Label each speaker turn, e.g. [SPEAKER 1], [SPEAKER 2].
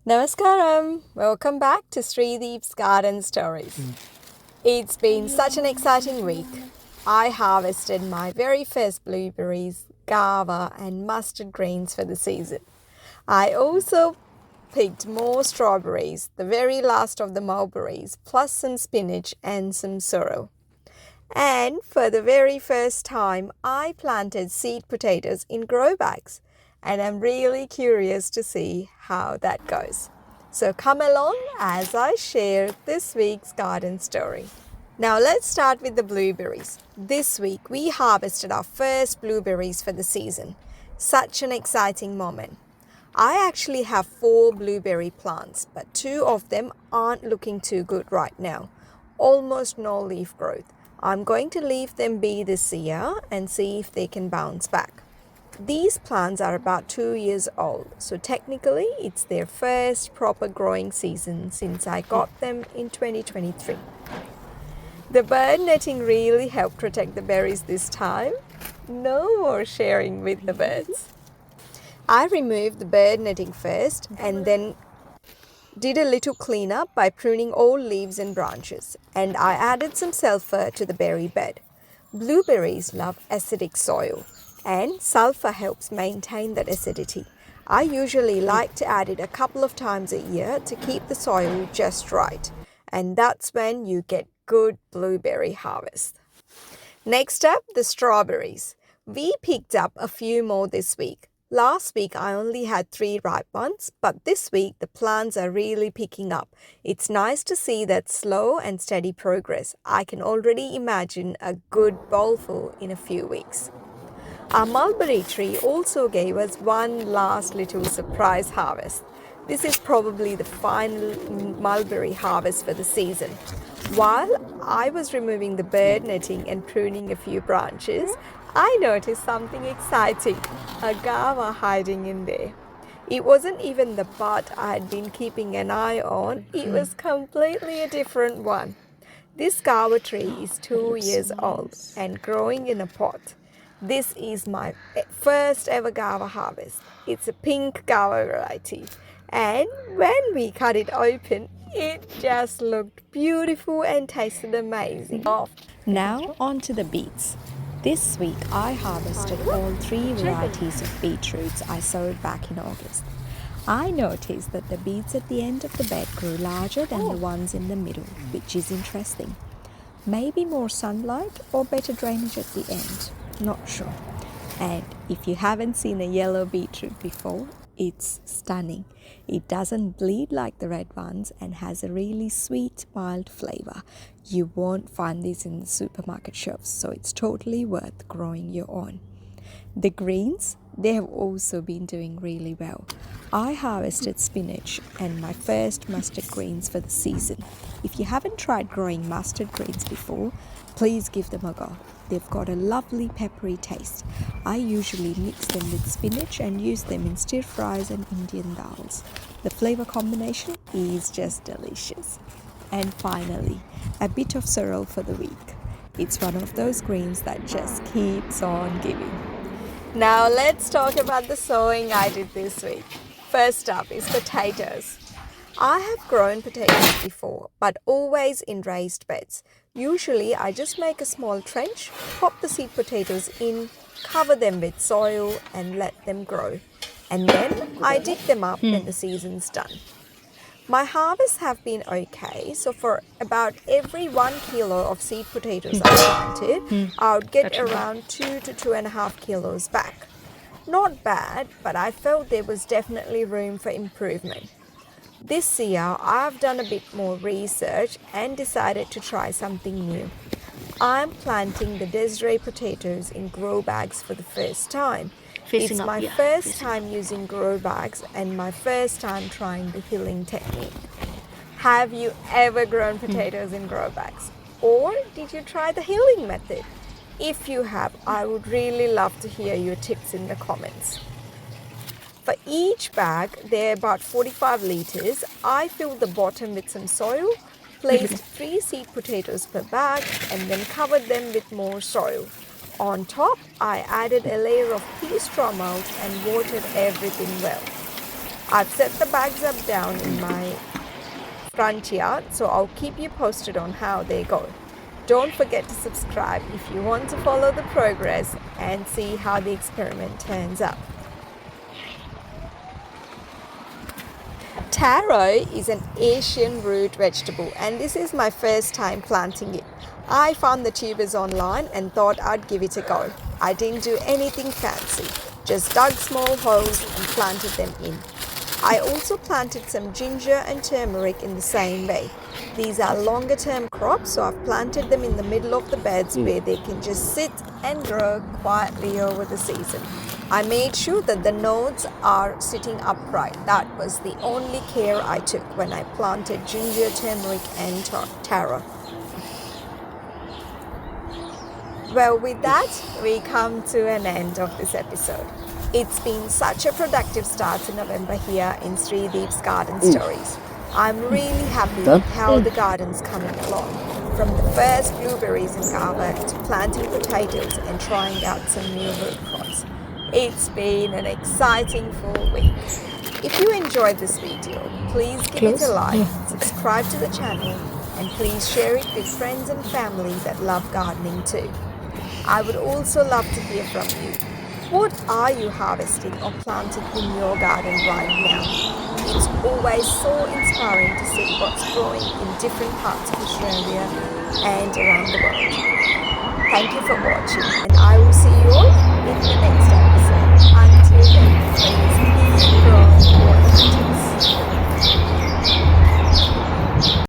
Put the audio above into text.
[SPEAKER 1] Namaskaram! Welcome back to Srideep's Garden Stories. It's been such an exciting week. I harvested my very first blueberries, guava, and mustard greens for the season. I also picked more strawberries, the very last of the mulberries, plus some spinach and some sorrel. And for the very first time, I planted seed potatoes in grow bags. And I'm really curious to see how that goes. So come along as I share this week's garden story. Now let's start with the blueberries. This week we harvested our first blueberries for the season. Such an exciting moment. I actually have 4 blueberry plants, but 2 of them aren't looking too good right now. Almost no leaf growth. I'm going to leave them be this year and see if they can bounce back. These plants are about 2 years old, so technically it's their first proper growing season since I got them in 2023. The bird netting really helped protect the berries this time. No more sharing with the birds. I removed the bird netting first and then did a little cleanup by pruning old leaves and branches, and I added some sulfur to the berry bed. Blueberries love acidic soil, and sulfur helps maintain that acidity. I usually like to add it a couple of times a year to keep the soil just right, and that's when you get good blueberry harvest. Next up, the strawberries. We picked up a few more this week. Last week I only had 3 ripe ones, but this week the plants are really picking up. It's nice to see that slow and steady progress. I can already imagine a good bowlful in a few weeks. Our mulberry tree also gave us one last little surprise harvest. This is probably the final mulberry harvest for the season. While I was removing the bird netting and pruning a few branches, I noticed something exciting, a guava hiding in there. It wasn't even the bud I had been keeping an eye on, it was completely a different one. This guava tree is 2 years old and growing in a pot. This is my first ever guava harvest. It's a pink guava variety. And when we cut it open, it just looked beautiful and tasted amazing. Now on to the beets. This week I harvested all 3 varieties of beetroots I sowed back in August. I noticed that the beets at the end of the bed grew larger than the ones in the middle, which is interesting. Maybe more sunlight or better drainage at the end. Not sure. And if you haven't seen a yellow beetroot before, it's stunning. It doesn't bleed like the red ones and has a really sweet, mild flavor. You won't find these in the supermarket shelves, so it's totally worth growing your own. The greens, they have also been doing really well. I harvested spinach and my first mustard greens for the season. If you haven't tried growing mustard greens before, please give them a go. They've got a lovely peppery taste. I usually mix them with spinach and use them in stir fries and Indian dals. The flavor combination is just delicious. And finally, a bit of sorrel for the week. It's one of those greens that just keeps on giving. Now let's talk about the sowing I did this week. First up is potatoes. I have grown potatoes before, but always in raised beds. Usually I just make a small trench, pop the seed potatoes in, cover them with soil and let them grow. And then I dig them up when the season's done. My harvests have been okay, so for about every 1 kilo of seed potatoes I planted, I would get around 2 to 2.5 kilos back. Not bad, but I felt there was definitely room for improvement. This year, I've done a bit more research and decided to try something new. I'm planting the Desiree potatoes in grow bags for the first time. It's my first time using grow bags and my first time trying the hilling technique. Have you ever grown potatoes in grow bags? Or did you try the hilling method? If you have, I would really love to hear your tips in the comments. For each bag, they're about 45 liters. I filled the bottom with some soil, placed 3 seed potatoes per bag, and then covered them with more soil. On top, I added a layer of pea straw mulch and watered everything well. I've set the bags up down in my front yard, so I'll keep you posted on how they go. Don't forget to subscribe if you want to follow the progress and see how the experiment turns out. Taro is an Asian root vegetable, and this is my first time planting it. I found the tubers online and thought I'd give it a go. I didn't do anything fancy, just dug small holes and planted them in. I also planted some ginger and turmeric in the same way. These are longer term crops, so I've planted them in the middle of the beds where they can just sit and grow quietly over the season. I made sure that the nodes are sitting upright. That was the only care I took when I planted ginger, turmeric and taro. Well, with that, we come to an end of this episode. It's been such a productive start to November here in Srideep's Garden Stories. I'm really happy with how the garden's coming along. From the first blueberries and guava to planting potatoes and trying out some new root crops. It's been an exciting full week. If you enjoyed this video, please give it a like, subscribe to the channel, and please share it with friends and family that love gardening too. I would also love to hear from you. What are you harvesting or planting in your garden right now? It's always so inspiring to see what's growing in different parts of Australia and around the world. Thank you for watching, and I will see you all in the next episode. Until then, please keep growing your